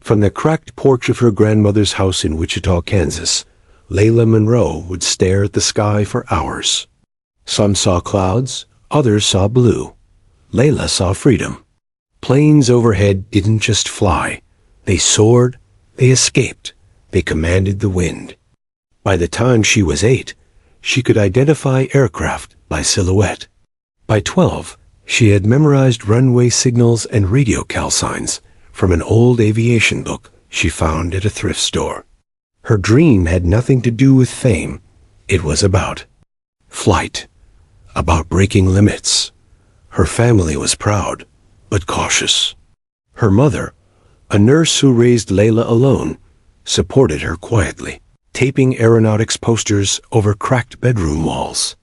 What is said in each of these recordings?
From the cracked porch of her grandmother's house in Wichita, Kansas, Layla Monroe would stare at the sky for hours. Some saw clouds, others saw blue. Layla saw freedom. Planes overhead didn't just fly. They soared, they escaped, they commanded the wind. By the time she was 8, she could identify aircraft by silhouette. By 12, she had memorized runway signals and radio call signs from an old aviation book she found at a thrift store. Her dream had nothing to do with fame. It was about flight, about breaking limits. Her family was proud, but cautious. Her mother, a nurse who raised Layla alone, supported her quietly, taping aeronautics posters over cracked bedroom walls.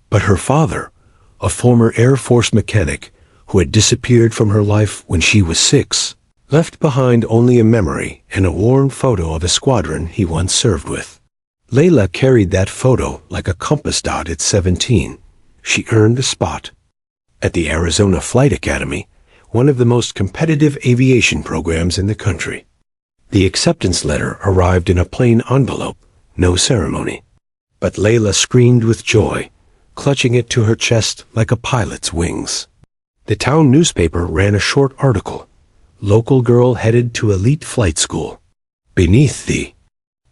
But her father, a former Air Force mechanic who had disappeared from her life when she was 6, left behind only a memory and a worn photo of a squadron he once served with. Layla carried that photo like a compass dot at 17. She earned a spot at the Arizona Flight Academy, one of the most competitive aviation programs in the country. The acceptance letter arrived in a plain envelope, no ceremony. But Layla screamed with joy, clutching it to her chest like a pilot's wings. The town newspaper ran a short article, "Local girl headed to elite flight school." Beneath the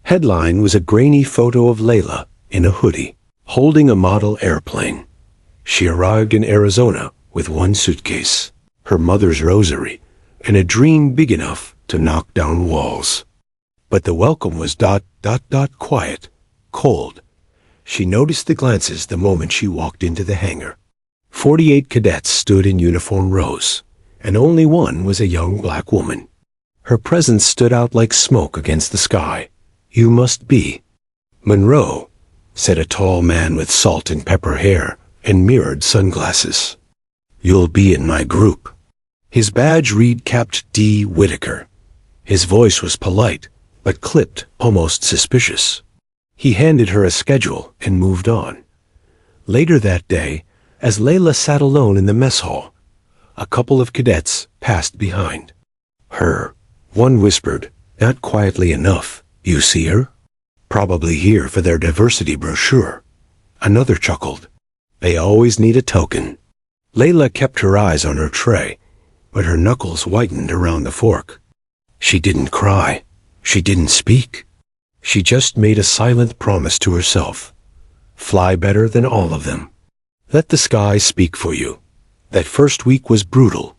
headline was a grainy photo of Layla in a hoodie, holding a model airplane. She arrived in Arizona with one suitcase, her mother's rosary, and a dream big enough to knock down walls. But the welcome was quiet, cold. She noticed the glances the moment she walked into the hangar. 48 cadets stood in uniform rows, and only one was a young black woman. Her presence stood out like smoke against the sky. "You must be Monroe," said a tall man with salt and pepper hair and mirrored sunglasses. "You'll be in my group." His badge read Capt. D. Whitaker. His voice was polite, but clipped, almost suspicious. He handed her a schedule and moved on. Later that day, as Layla sat alone in the mess hall, a couple of cadets passed behind her. One whispered, not quietly enough, "You see her? Probably here for their diversity brochure." Another chuckled, "They always need a token." Layla kept her eyes on her tray, but her knuckles whitened around the fork. She didn't cry. She didn't speak. She just made a silent promise to herself. Fly better than all of them. Let the sky speak for you. That first week was brutal.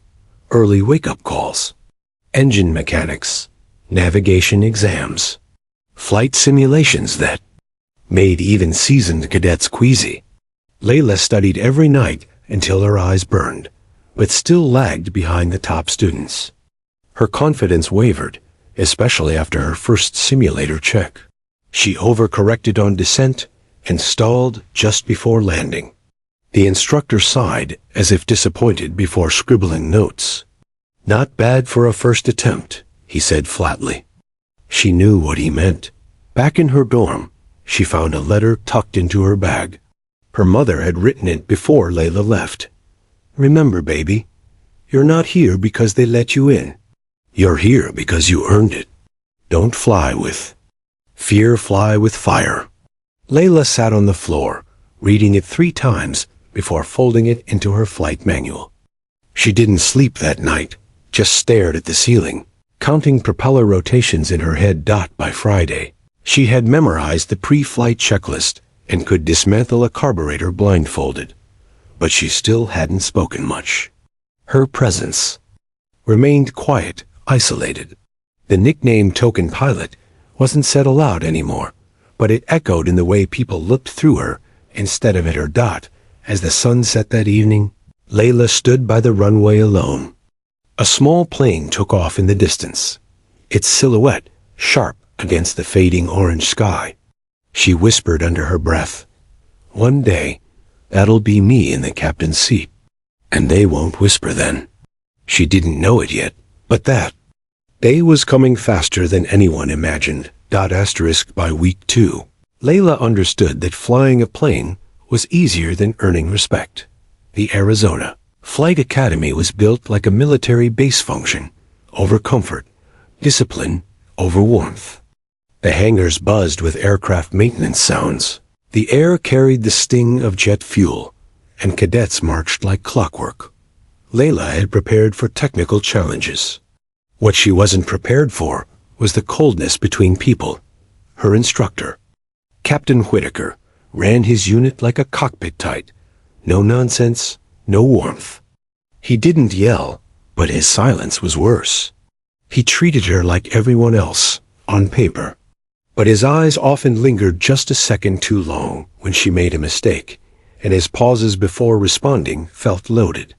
Early wake-up calls, engine mechanics, navigation exams, flight simulations that made even seasoned cadets queasy. Layla studied every night until her eyes burned, but still lagged behind the top students. Her confidence wavered, especially after her first simulator check. She overcorrected on descent and stalled just before landing. The instructor sighed as if disappointed before scribbling notes. "Not bad for a first attempt," he said flatly. She knew what he meant. Back in her dorm, she found a letter tucked into her bag. Her mother had written it before Layla left. "Remember, baby, you're not here because they let you in. You're here because you earned it. Don't fly with fear, fly with fire." Layla sat on the floor, reading it 3 times before folding it into her flight manual. She didn't sleep that night, just stared at the ceiling, counting propeller rotations in her head. By Friday, she had memorized the pre-flight checklist and could dismantle a carburetor blindfolded. But she still hadn't spoken much. Her presence remained quiet, isolated. The nickname Token Pilot wasn't said aloud anymore, but it echoed in the way people looked through her instead of at her. As the sun set that evening, Layla stood by the runway alone. A small plane took off in the distance, its silhouette sharp against the fading orange sky. She whispered under her breath, "One day, that'll be me in the captain's seat. And they won't whisper then." She didn't know it yet, but that day was coming faster than anyone imagined. By week 2, Layla understood that flying a plane was easier than earning respect. The Arizona Flight Academy was built like a military base function, over comfort, discipline over warmth. The hangars buzzed with aircraft maintenance sounds. The air carried the sting of jet fuel, and cadets marched like clockwork. Layla had prepared for technical challenges. What she wasn't prepared for was the coldness between people. Her instructor, Captain Whitaker, ran his unit like a cockpit tight. No nonsense, no warmth. He didn't yell, but his silence was worse. He treated her like everyone else, on paper. But his eyes often lingered just a second too long when she made a mistake, and his pauses before responding felt loaded.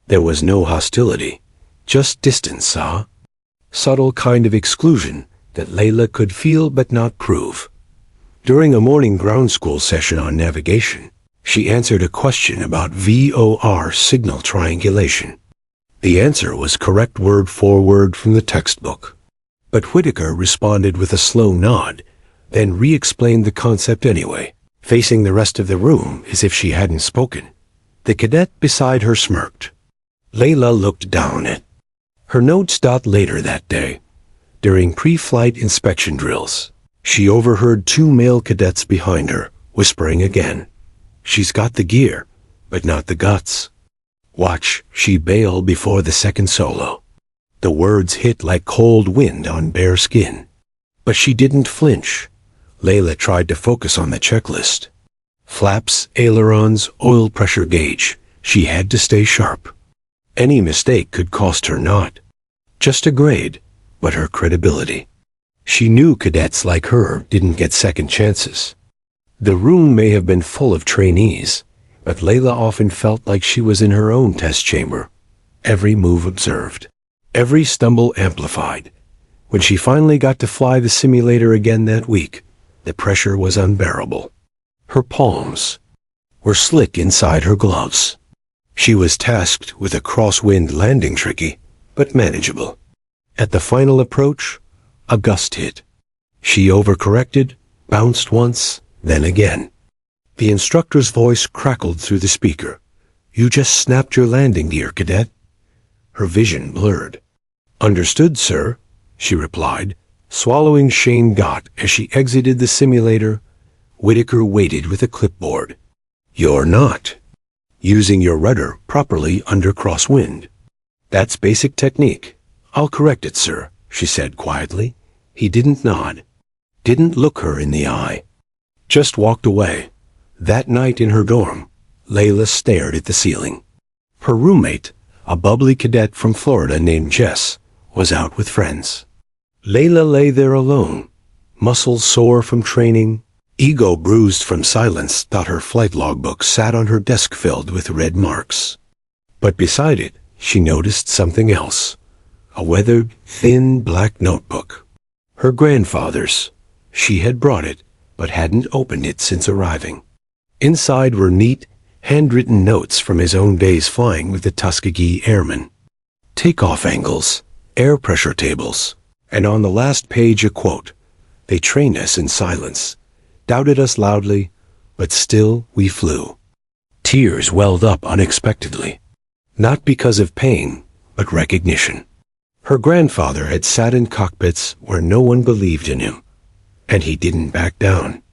There was no hostility, just distance, subtle kind of exclusion that Layla could feel but not prove. During a morning ground school session on navigation, she answered a question about VOR signal triangulation. The answer was correct word for word from the textbook. But Whitaker responded with a slow nod, then re-explained the concept anyway, facing the rest of the room as if she hadn't spoken. The cadet beside her smirked. Layla looked down at her notes. Later that day, during pre-flight inspection drills, she overheard two male cadets behind her, whispering again, "She's got the gear, but not the guts. Watch, she bail before the second solo." The words hit like cold wind on bare skin. But she didn't flinch. Layla tried to focus on the checklist. Flaps, ailerons, oil pressure gauge. She had to stay sharp. Any mistake could cost her not just a grade, but her credibility. She knew cadets like her didn't get second chances. The room may have been full of trainees, but Layla often felt like she was in her own test chamber. Every move observed, every stumble amplified. When she finally got to fly the simulator again that week, the pressure was unbearable. Her palms were slick inside her gloves. She was tasked with a crosswind landing, tricky, but manageable. At the final approach, a gust hit. She overcorrected, bounced once, then again. The instructor's voice crackled through the speaker. "You just snapped your landing gear, cadet." Her vision blurred. "Understood, sir," she replied, swallowing Shane got as she exited the simulator. Whitaker waited with a clipboard. "You're not using your rudder properly under crosswind. That's basic technique. I'll correct it, sir," she said quietly. He didn't nod, didn't look her in the eye, just walked away. That night in her dorm, Layla stared at the ceiling. Her roommate, a bubbly cadet from Florida named Jess, was out with friends. Layla lay there alone, muscles sore from training, ego bruised from silence. Her flight logbook sat on her desk filled with red marks. But beside it, she noticed something else. A weathered, thin black notebook. Her grandfather's. She had brought it, but hadn't opened it since arriving. Inside were neat, handwritten notes from his own days flying with the Tuskegee Airmen. Takeoff angles, air pressure tables, and on the last page a quote. "They trained us in silence, doubted us loudly, but still we flew." Tears welled up unexpectedly. Not because of pain, but recognition. Her grandfather had sat in cockpits where no one believed in him, and he didn't back down.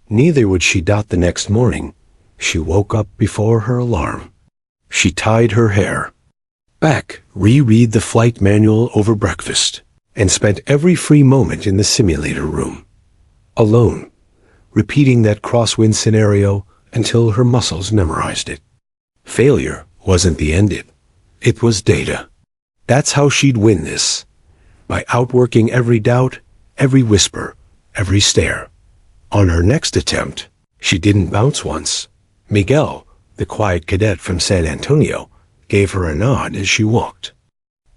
Neither would she. The next morning, she woke up before her alarm. She tied her hair back, reread the flight manual over breakfast, and spent every free moment in the simulator room, alone, repeating that crosswind scenario until her muscles memorized it. Failure wasn't the end. It was data. That's how she'd win this, by outworking every doubt, every whisper, every stare. On her next attempt, she didn't bounce once. Miguel, the quiet cadet from San Antonio, gave her a nod as she walked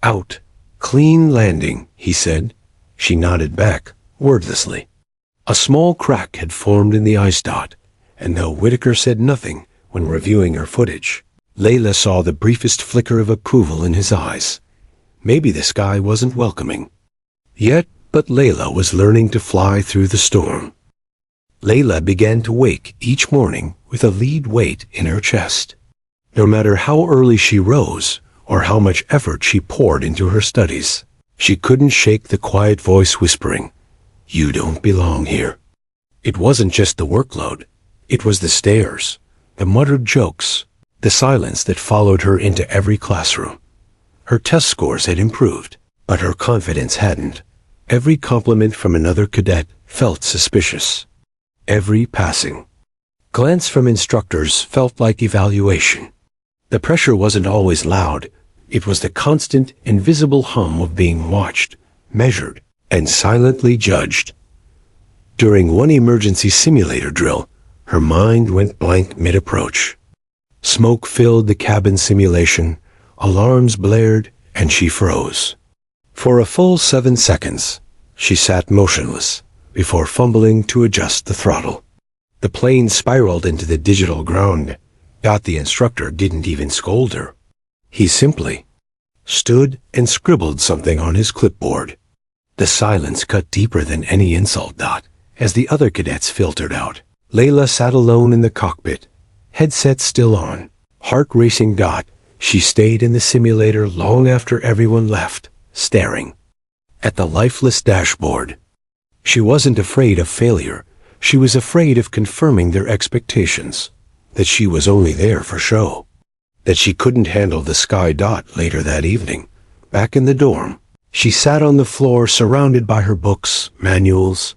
out. "Clean landing," he said. She nodded back, wordlessly. A small crack had formed in the ice dot, and though Whitaker said nothing when reviewing her footage, Layla saw the briefest flicker of approval in his eyes. Maybe the sky wasn't welcoming yet, but Layla was learning to fly through the storm. Layla began to wake each morning with a lead weight in her chest. No matter how early she rose or how much effort she poured into her studies, She couldn't shake the quiet voice whispering, "You don't belong here." It wasn't just the workload. It was the stares, the muttered jokes, the silence that followed her into every classroom. Her test scores had improved, but her confidence hadn't. Every compliment from another cadet felt suspicious. Every passing glance from instructors felt like evaluation. The pressure wasn't always loud. It was the constant, invisible hum of being watched, measured, and silently judged. During one emergency simulator drill, her mind went blank mid-approach. Smoke filled the cabin simulation, alarms blared, and she froze. For a full 7 seconds, she sat motionless before fumbling to adjust the throttle. The plane spiraled into the digital ground. The instructor didn't even scold her. He simply stood and scribbled something on his clipboard. The silence cut deeper than any insult. As the other cadets filtered out, Layla sat alone in the cockpit, headset still on, heart racing. She stayed in the simulator long after everyone left, staring at the lifeless dashboard. She wasn't afraid of failure. She was afraid of confirming their expectations, that she was only there for show, that she couldn't handle the sky. Later that evening, back in the dorm, she sat on the floor surrounded by her books, manuals,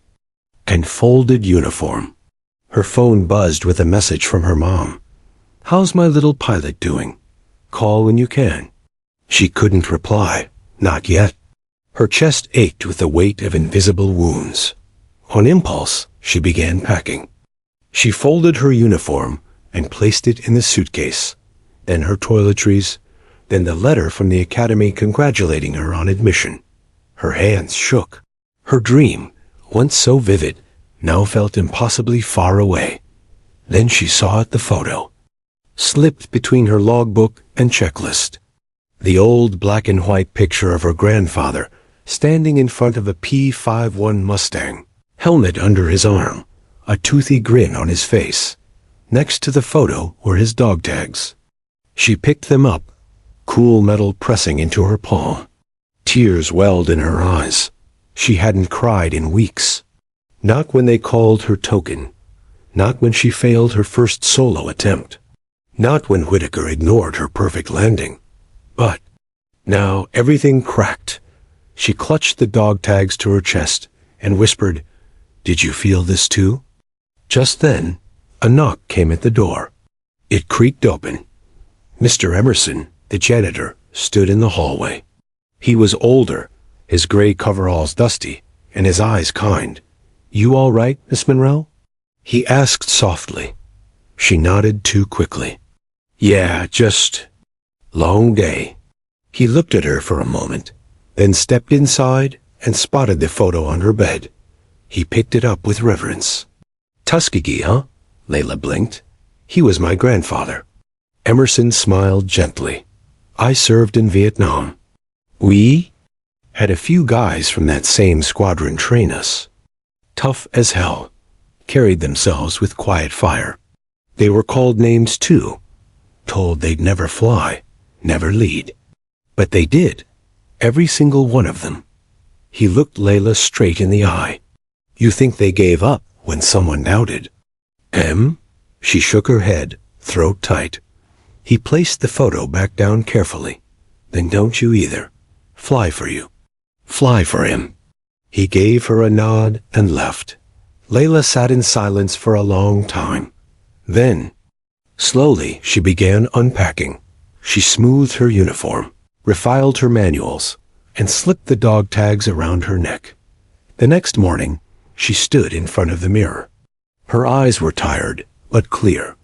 and folded uniform. Her phone buzzed with a message from her mom. "How's my little pilot doing? Call when you can." She couldn't reply, not yet. Her chest ached with the weight of invisible wounds. On impulse, she began packing. She folded her uniform and placed it in the suitcase, then her toiletries, then the letter from the academy congratulating her on admission. Her hands shook. Her dream, once so vivid, now felt impossibly far away. Then she saw the photo, slipped between her logbook and checklist. The old black and white picture of her grandfather standing in front of a P-51 Mustang, helmet under his arm, a toothy grin on his face. Next to the photo were his dog tags. She picked them up, cool metal pressing into her palm. Tears welled in her eyes. She hadn't cried in weeks. Not when they called her token. Not when she failed her first solo attempt. Not when Whitaker ignored her perfect landing. But now everything cracked. She clutched the dog tags to her chest and whispered, "Did you feel this too?" Just then, a knock came at the door. It creaked open. Mr. Emerson, the janitor, stood in the hallway. He was older, his gray coveralls dusty, and his eyes kind. "You all right, Miss Monroe?" he asked softly. She nodded too quickly. "Yeah, just long day." He looked at her for a moment, then stepped inside and spotted the photo on her bed. He picked it up with reverence. "Tuskegee, huh?" Layla blinked. "He was my grandfather." Emerson smiled gently. "I served in Vietnam. We had a few guys from that same squadron train us. Tough as hell. Carried themselves with quiet fire. They were called names too. Told they'd never fly, never lead. But they did. Every single one of them." He looked Layla straight in the eye. "You think they gave up when someone doubted?" She shook her head, throat tight. He placed the photo back down carefully. "Then don't you either. Fly for you. Fly for him." He gave her a nod and left. Layla sat in silence for a long time. Then, slowly, she began unpacking. She smoothed her uniform, refiled her manuals, and slipped the dog tags around her neck. The next morning, she stood in front of the mirror. Her eyes were tired, but clear.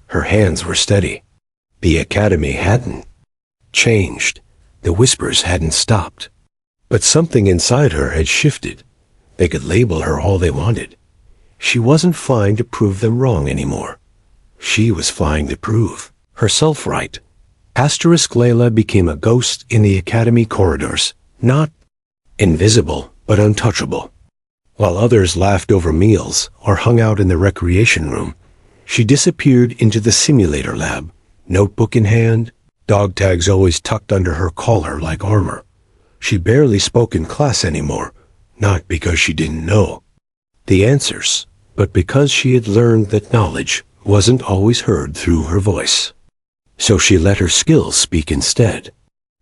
Her hands were steady. The academy hadn't changed. The whispers hadn't stopped. But something inside her had shifted. They could label her all they wanted. She wasn't flying to prove them wrong anymore. She was flying to prove herself right. Asterisk Layla became a ghost in the academy corridors, not invisible, but untouchable. While others laughed over meals or hung out in the recreation room, she disappeared into the simulator lab, notebook in hand, dog tags always tucked under her collar like armor. She barely spoke in class anymore, not because she didn't know the answers, but because she had learned that knowledge wasn't always heard through her voice. So she let her skills speak instead.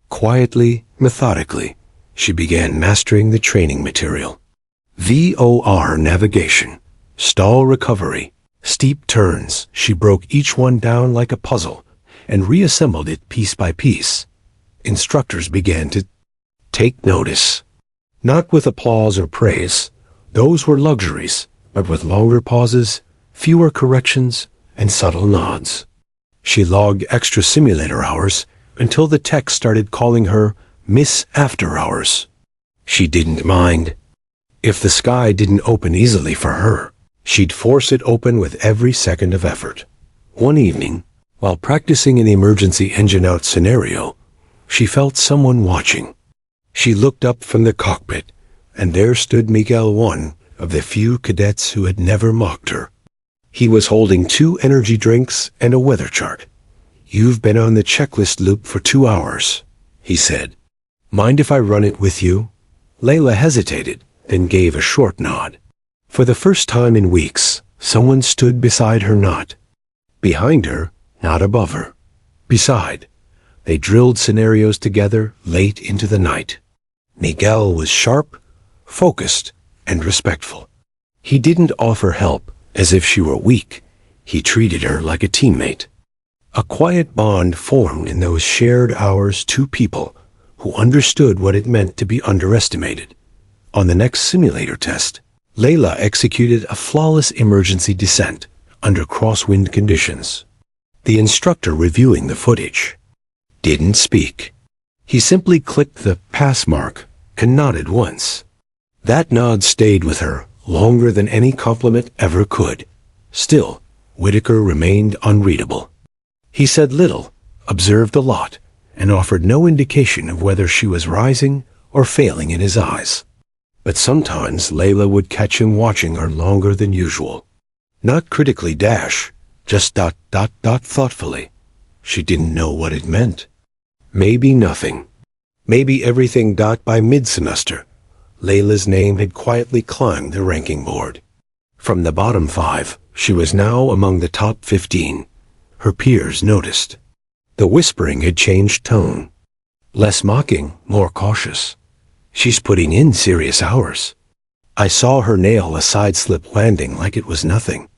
Quietly, methodically, she began mastering the training material. VOR navigation, stall recovery, steep turns. She broke each one down like a puzzle and reassembled it piece by piece. Instructors began to take notice. Not with applause or praise. Those were luxuries, but with longer pauses, fewer corrections, and subtle nods. She logged extra simulator hours until the tech started calling her Miss After Hours. She didn't mind. If the sky didn't open easily for her, she'd force it open with every second of effort. One evening, while practicing an emergency engine-out scenario, she felt someone watching. She looked up from the cockpit, and there stood Miguel, one of the few cadets who had never mocked her. He was holding 2 energy drinks and a weather chart. "You've been on the checklist loop for 2 hours, he said. "Mind if I run it with you?" Layla hesitated, then gave a short nod. For the first time in weeks, someone stood beside her, not behind her, not above her. Beside. They drilled scenarios together late into the night. Miguel was sharp, focused, and respectful. He didn't offer help as if she were weak. He treated her like a teammate. A quiet bond formed in those shared hours, 2 people who understood what it meant to be underestimated. On the next simulator test, Layla executed a flawless emergency descent under crosswind conditions. The instructor reviewing the footage didn't speak. He simply clicked the pass mark and nodded once. That nod stayed with her longer than any compliment ever could. Still, Whitaker remained unreadable. He said little, observed a lot, and offered no indication of whether she was rising or failing in his eyes. But sometimes Layla would catch him watching her longer than usual. Not critically dash, just ... thoughtfully. She didn't know what it meant. Maybe nothing. Maybe everything. By mid-semester, Layla's name had quietly climbed the ranking board. From the bottom 5, she was now among the top 15. Her peers noticed. The whispering had changed tone. Less mocking, more cautious. "She's putting in serious hours." I saw her nail a side-slip landing like it was nothing.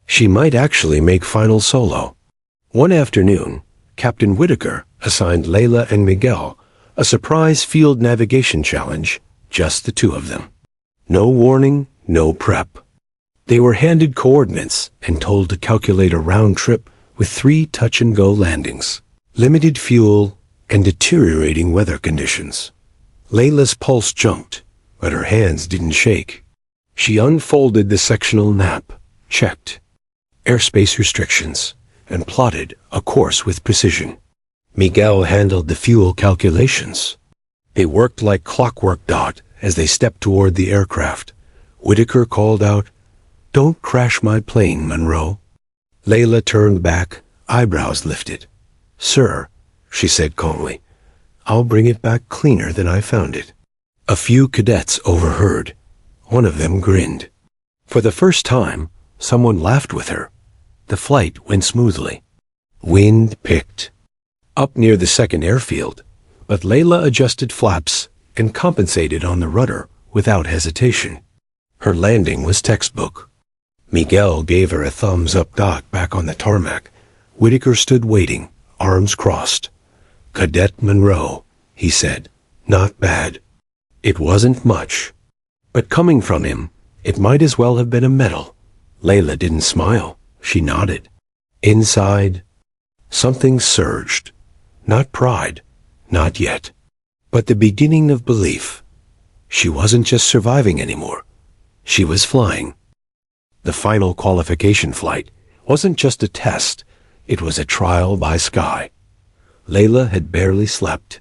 She might actually make final solo. One afternoon, Captain Whitaker assigned Layla and Miguel a surprise field navigation challenge, just the 2 of them. No warning, no prep. They were handed coordinates and told to calculate a round trip with 3 touch-and-go landings, limited fuel, and deteriorating weather conditions. Layla's pulse jumped, but her hands didn't shake. She unfolded the sectional map, checked airspace restrictions, and plotted a course with precision. Miguel handled the fuel calculations. They worked like clockwork. As they stepped toward the aircraft, Whitaker called out, "Don't crash my plane, Monroe." Layla turned back, eyebrows lifted. "Sir," she said calmly, "I'll bring it back cleaner than I found it." A few cadets overheard. One of them grinned. For the first time, someone laughed with her. The flight went smoothly. Wind picked up near the second airfield, but Layla adjusted flaps and compensated on the rudder without hesitation. Her landing was textbook. Miguel gave her a thumbs-up. Back on the tarmac, Whitaker stood waiting, arms crossed. "Cadet Monroe," he said. "Not bad." It wasn't much, but coming from him, it might as well have been a medal. Layla didn't smile. She nodded. Inside, something surged. Not pride, not yet, but the beginning of belief. She wasn't just surviving anymore. She was flying. The final qualification flight wasn't just a test. It was a trial by sky. Layla had barely slept.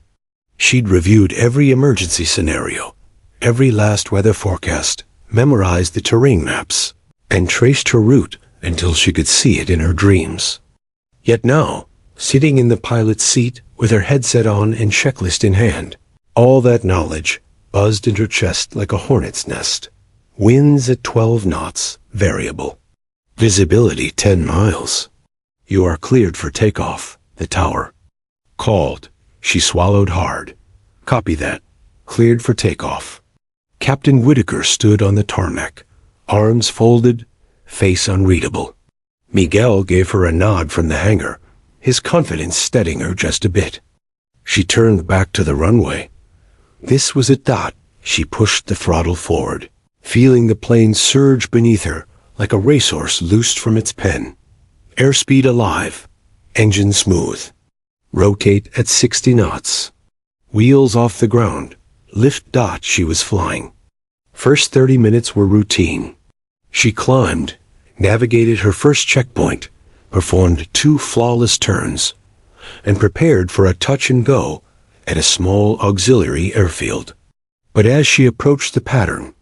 She'd reviewed every emergency scenario, every last weather forecast, memorized the terrain maps, and traced her route until she could see it in her dreams. Yet now, sitting in the pilot's seat with her headset on and checklist in hand, All that knowledge buzzed in her chest like a hornet's nest. Winds at 12 knots, variable. Visibility 10 miles. You are cleared for takeoff, the tower called. She swallowed hard. Copy that. Cleared for takeoff. Captain Whitaker stood on the tarmac, arms folded, face unreadable. Miguel gave her a nod from the hangar, his confidence steadying her just a bit. She turned back to the runway. This was at dot. She pushed the throttle forward, feeling the plane surge beneath her like a racehorse loosed from its pen. Airspeed alive, engine smooth. Rotate at 60 knots. Wheels off the ground. Lift dot. She was flying. First 30 minutes were routine. She climbed, navigated her first checkpoint, performed 2 flawless turns, and prepared for a touch and go at a small auxiliary airfield. But as she approached the pattern,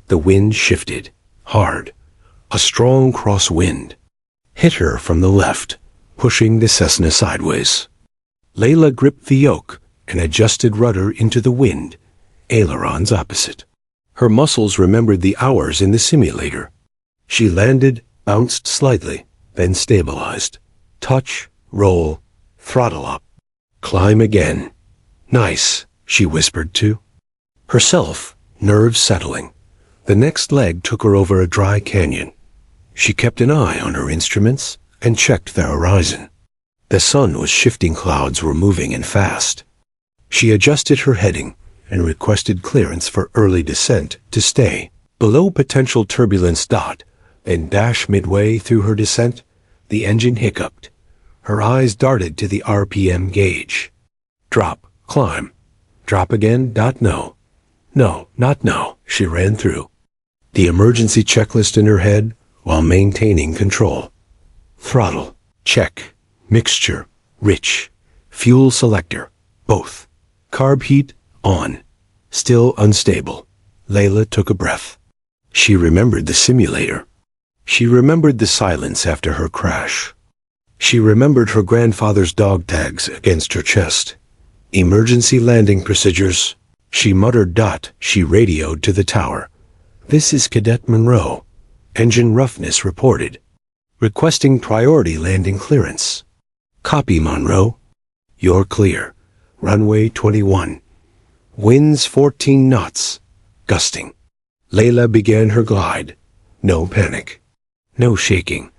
the wind shifted, hard. A strong crosswind hit her from the left, pushing the Cessna sideways. Layla gripped the yoke and adjusted rudder into the wind, ailerons opposite. Her muscles remembered the hours in the simulator. She landed, bounced slightly, then stabilized. Touch, roll, throttle up. Climb again. Nice, she whispered to herself, nerves settling. The next leg took her over a dry canyon. She kept an eye on her instruments and checked the horizon. The sun was shifting, clouds were moving and fast. She adjusted her heading and requested clearance for early descent to stay below potential turbulence dot, and dash midway through her descent. The engine hiccuped. Her eyes darted to the RPM gauge. Drop, climb. Drop again, dot, no. No, not no, she ran through the emergency checklist in her head while maintaining control. Throttle, check. Mixture, rich. Fuel selector, both. Carb heat, on. Still unstable. Layla took a breath. She remembered the simulator. She remembered the silence after her crash. She remembered her grandfather's dog tags against her chest. Emergency landing procedures. She muttered dot. She radioed to the tower. This is Cadet Monroe. Engine roughness reported. Requesting priority landing clearance. Copy, Monroe. You're clear. Runway 21. Winds 14 knots. Gusting. Layla began her glide. No panic. No shaking.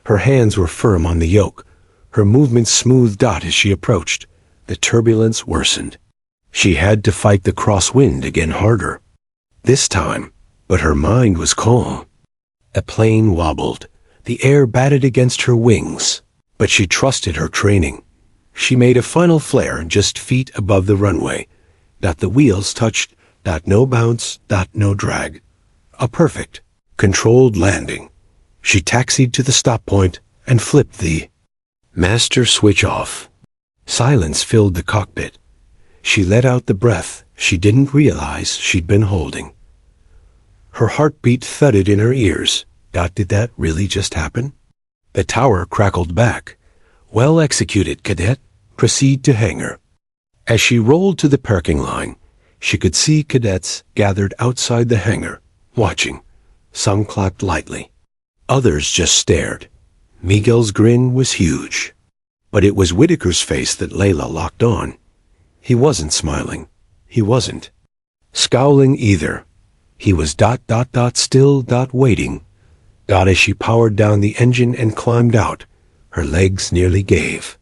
Her hands were firm on the yoke. Her movements smoothed out as she approached. The turbulence worsened. She had to fight the crosswind again harder. This time, but her mind was calm. A plane wobbled. The air batted against her wings, but she trusted her training. She made a final flare just feet above the runway. The wheels touched. No bounce. No drag. A perfect, controlled landing. She taxied to the stop point and flipped the master switch off. Silence filled the cockpit. She let out the breath she didn't realize she'd been holding. Her heartbeat thudded in her ears. Did that really just happen? The tower crackled back. Well executed, cadet. Proceed to hangar. As she rolled to the parking line, she could see cadets gathered outside the hangar, watching. Some clapped lightly. Others just stared. Miguel's grin was huge. But it was Whitaker's face that Layla locked on. He wasn't smiling. He wasn't scowling either. He was still waiting. As she powered down the engine and climbed out, her legs nearly gave.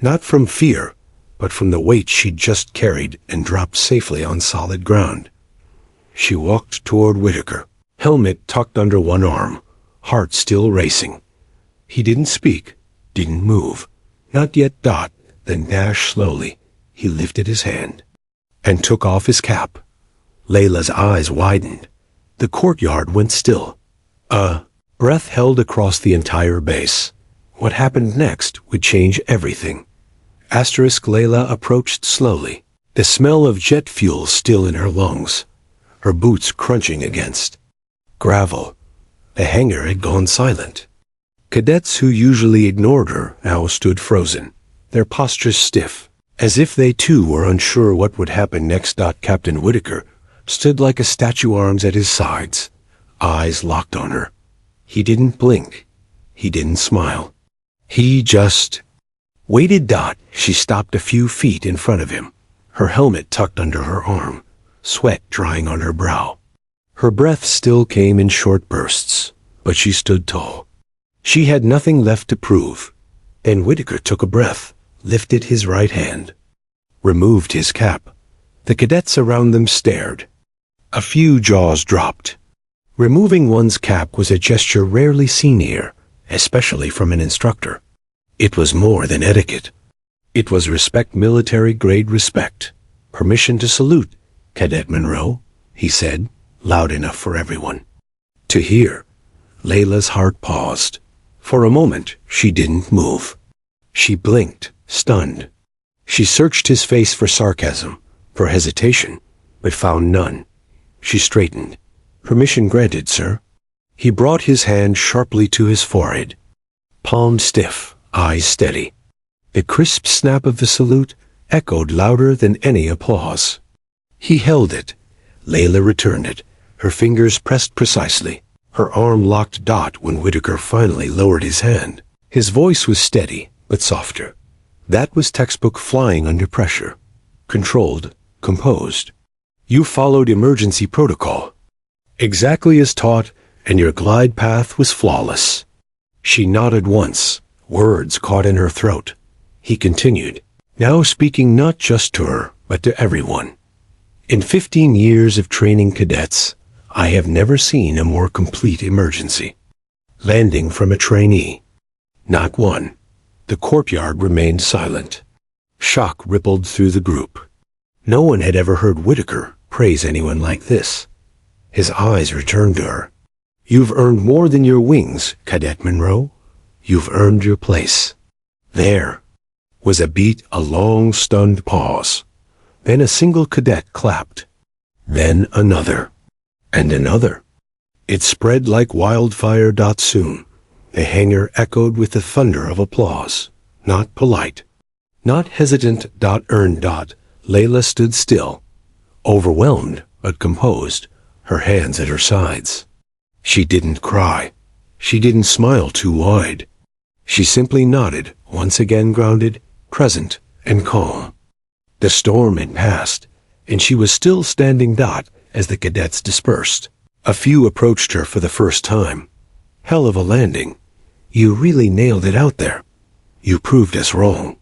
Not from fear, but from the weight she'd just carried and dropped safely on solid ground. She walked toward Whitaker, helmet tucked under one arm, heart still racing. He didn't speak, didn't move. Not yet. Then dash slowly. He lifted his hand and took off his cap. Layla's eyes widened. The courtyard went still. Breath held across the entire base. What happened next would change everything. Layla approached slowly, the smell of jet fuel still in her lungs, her boots crunching against gravel. The hangar had gone silent. Cadets who usually ignored her now stood frozen, their postures stiff, As if they too were unsure what would happen next. Captain Whitaker stood like a statue, arms at his sides, eyes locked on her. He didn't blink. He didn't smile. He just waited. She stopped a few feet in front of him, her helmet tucked under her arm, sweat drying on her brow. Her breath still came in short bursts, but she stood tall. She had nothing left to prove. Then Whitaker took a breath, lifted his right hand, removed his cap. The cadets around them stared. A few jaws dropped. Removing one's cap was a gesture rarely seen here, especially from an instructor. It was more than etiquette. It was respect, military-grade respect. Permission to salute, Cadet Monroe, he said, loud enough for everyone to hear. Layla's heart paused. For a moment, she didn't move. She blinked, stunned. She searched his face for sarcasm, for hesitation, but found none. She straightened. Permission granted, sir. He brought his hand sharply to his forehead. Palm stiff, eyes steady. The crisp snap of the salute echoed louder than any applause. He held it. Layla returned it, her fingers pressed precisely. Her arm locked. When Whitaker finally lowered his hand, his voice was steady, but softer. That was textbook flying under pressure. Controlled, composed. You followed emergency protocol exactly as taught, and your glide path was flawless. She nodded once, words caught in her throat. He continued, now speaking not just to her, but to everyone. In 15 years of training cadets, I have never seen a more complete emergency. Landing from a trainee. Not one. The courtyard remained silent. Shock rippled through the group. No one had ever heard Whitaker praise anyone like this. His eyes returned to her. You've earned more than your wings, Cadet Monroe. You've earned your place. There was a beat, a long, stunned pause. Then a single cadet clapped. Then another. And another. It spread like wildfire. Soon, the hangar echoed with the thunder of applause. Not polite. Not hesitant. Earned. Layla stood still, overwhelmed but composed, her hands at her sides. She didn't cry. She didn't smile too wide. She simply nodded, once again grounded, present, and calm. The storm had passed, and she was still standing. As the cadets dispersed, a few approached her for the first time. Hell of a landing. You really nailed it out there. You proved us wrong.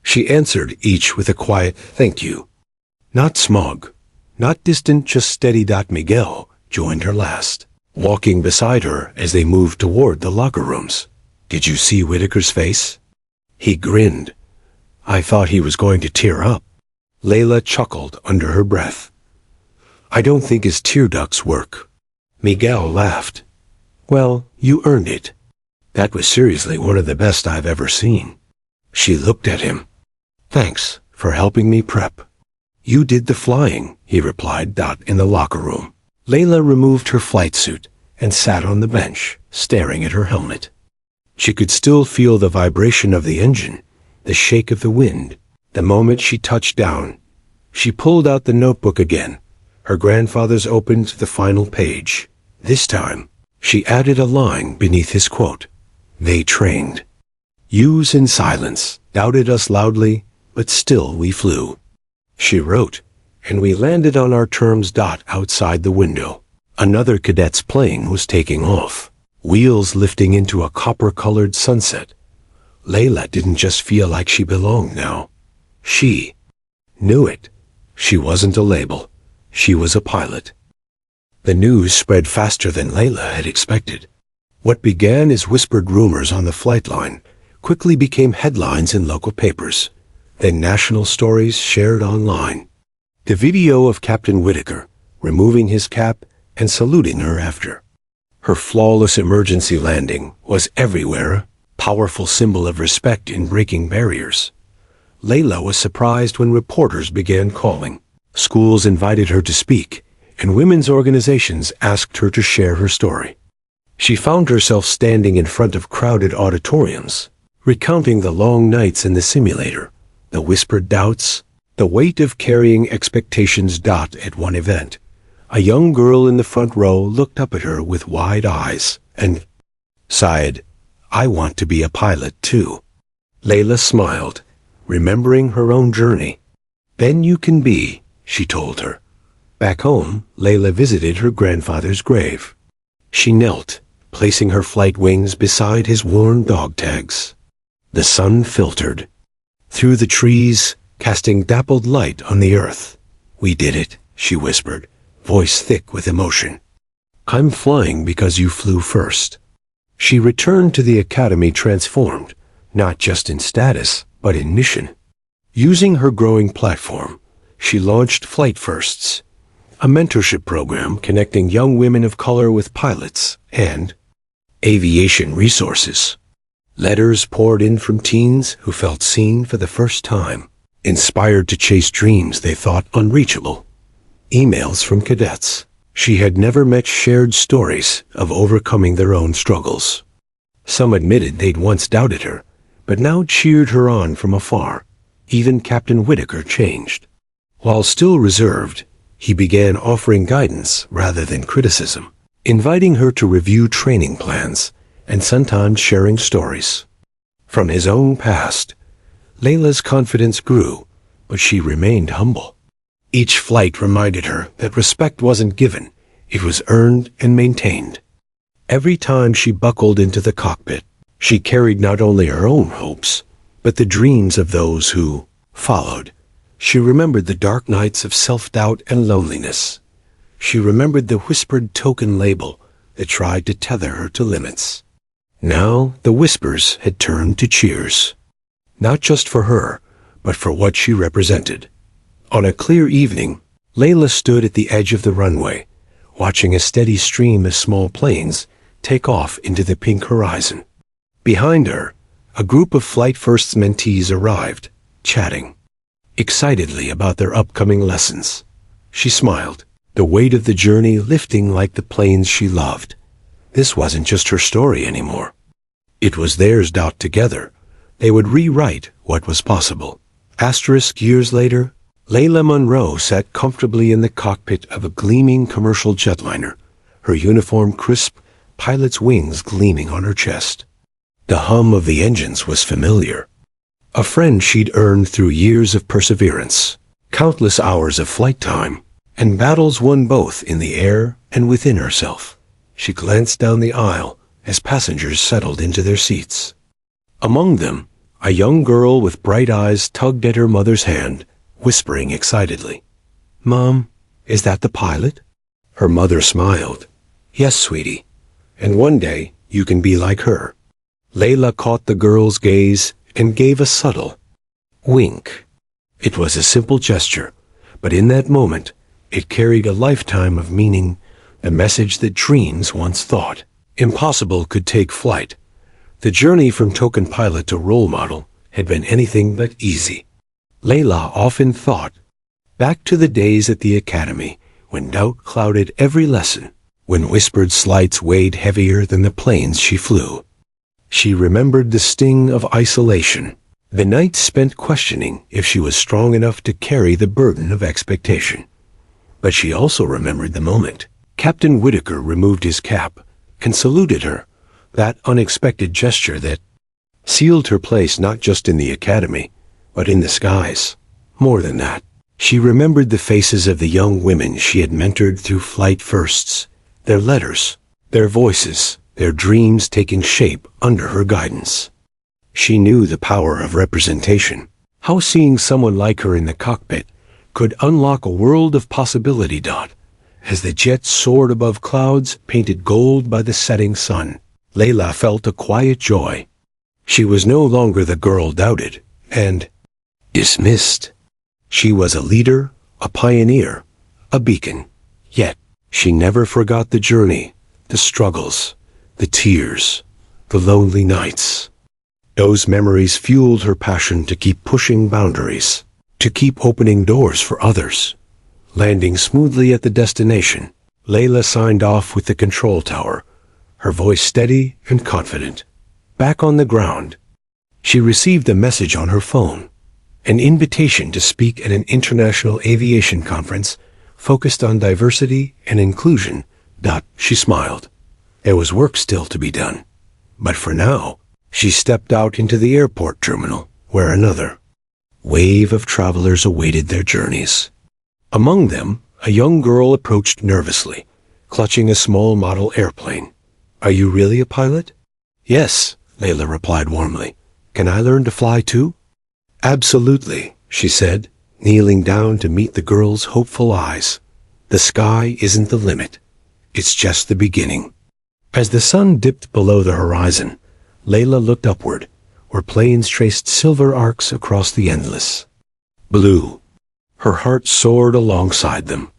She answered each with a quiet thank you. Not smug, not distant, just steady. Miguel joined her last, walking beside her as they moved toward the locker rooms. Did you see Whitaker's face? He grinned. I thought he was going to tear up. Layla chuckled under her breath. I don't think his tear ducts work. Miguel laughed. Well, you earned it. That was seriously one of the best I've ever seen. She looked at him. Thanks for helping me prep. You did the flying, he replied. In the locker room, Layla removed her flight suit and sat on the bench, staring at her helmet. She could still feel the vibration of the engine, the shake of the wind. The moment she touched down, she pulled out the notebook again. Her grandfather's opened the final page. This time, she added a line beneath his quote. They trained. Use in silence, doubted us loudly, but still we flew. She wrote, and we landed on our terms. Outside the window, another cadet's plane was taking off, wheels lifting into a copper-colored sunset. Layla didn't just feel like she belonged now. She knew it. She wasn't a label. She was a pilot. The news spread faster than Layla had expected. What began as whispered rumors on the flight line quickly became headlines in local papers, then national stories shared online. The video of Captain Whitaker removing his cap and saluting her after. Her flawless emergency landing was everywhere, powerful symbol of respect in breaking barriers. Layla was surprised when reporters began calling. Schools invited her to speak, and women's organizations asked her to share her story. She found herself standing in front of crowded auditoriums, recounting the long nights in the simulator, the whispered doubts, the weight of carrying expectations. At one event, a young girl in the front row looked up at her with wide eyes and sighed, "I want to be a pilot too." Layla smiled, remembering her own journey. "Then you can be," she told her. Back home, Layla visited her grandfather's grave. She knelt, placing her flight wings beside his worn dog tags. The sun filtered through the trees, casting dappled light on the earth. "We did it," she whispered, voice thick with emotion. "I'm flying because you flew first." She returned to the academy transformed, not just in status, but in mission. Using her growing platform, she launched Flight Firsts, a mentorship program connecting young women of color with pilots and aviation resources. Letters poured in from teens who felt seen for the first time, inspired to chase dreams they thought unreachable. Emails from cadets she had never met shared stories of overcoming their own struggles. Some admitted they'd once doubted her, but now cheered her on from afar. Even Captain Whitaker changed. While still reserved, he began offering guidance rather than criticism, inviting her to review training plans and sometimes sharing stories from his own past. Layla's confidence grew, but she remained humble. Each flight reminded her that respect wasn't given, it was earned and maintained. Every time she buckled into the cockpit, she carried not only her own hopes, but the dreams of those who followed. She remembered the dark nights of self-doubt and loneliness. She remembered the whispered token label that tried to tether her to limits. Now the whispers had turned to cheers, not just for her, but for what she represented. On a clear evening, Layla stood at the edge of the runway, watching a steady stream of small planes take off into the pink horizon. Behind her, a group of Flight Firsts mentees arrived, chatting excitedly about their upcoming lessons. She smiled, the weight of the journey lifting like the planes she loved. This wasn't just her story anymore. It was theirs. Together, they would rewrite what was possible. Years later, Layla Monroe sat comfortably in the cockpit of a gleaming commercial jetliner, her uniform crisp, pilot's wings gleaming on her chest. The hum of the engines was familiar. A friend she'd earned through years of perseverance, countless hours of flight time, and battles won both in the air and within herself. She glanced down the aisle as passengers settled into their seats. Among them, a young girl with bright eyes tugged at her mother's hand, whispering excitedly, "Mom, is that the pilot?" Her mother smiled. "Yes, sweetie, and one day you can be like her." Layla caught the girl's gaze and gave a subtle wink. It was a simple gesture, but in that moment, it carried a lifetime of meaning, a message that dreams once thought impossible could take flight. The journey from token pilot to role model had been anything but easy. Layla often thought back to the days at the academy when doubt clouded every lesson, when whispered slights weighed heavier than the planes she flew. She remembered the sting of isolation, the nights spent questioning if she was strong enough to carry the burden of expectation. But she also remembered the moment Captain Whitaker removed his cap and saluted her, that unexpected gesture that sealed her place not just in the academy, but in the skies. More than that, she remembered the faces of the young women she had mentored through Flight Firsts, their letters, their voices, their dreams taking shape under her guidance. She knew the power of representation, how seeing someone like her in the cockpit could unlock a world of possibility. As the jet soared above clouds painted gold by the setting sun, Layla felt a quiet joy. She was no longer the girl doubted and dismissed. She was a leader, a pioneer, a beacon. Yet, she never forgot the journey, the struggles, the tears, the lonely nights. Those memories fueled her passion to keep pushing boundaries, to keep opening doors for others. Landing smoothly at the destination, Layla signed off with the control tower, her voice steady and confident. Back on the ground, she received a message on her phone. An invitation to speak at an international aviation conference focused on diversity and inclusion. She smiled. There was work still to be done. But for now, she stepped out into the airport terminal, where another wave of travelers awaited their journeys. Among them, a young girl approached nervously, clutching a small model airplane. "Are you really a pilot?" "Yes," Layla replied warmly. "Can I learn to fly too?" "Absolutely," she said, kneeling down to meet the girl's hopeful eyes. "The sky isn't the limit. It's just the beginning." As the sun dipped below the horizon, Layla looked upward, where planes traced silver arcs across the endless blue. Her heart soared alongside them,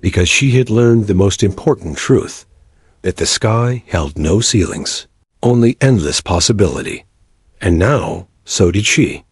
because she had learned the most important truth, that the sky held no ceilings, only endless possibility. And now, so did she.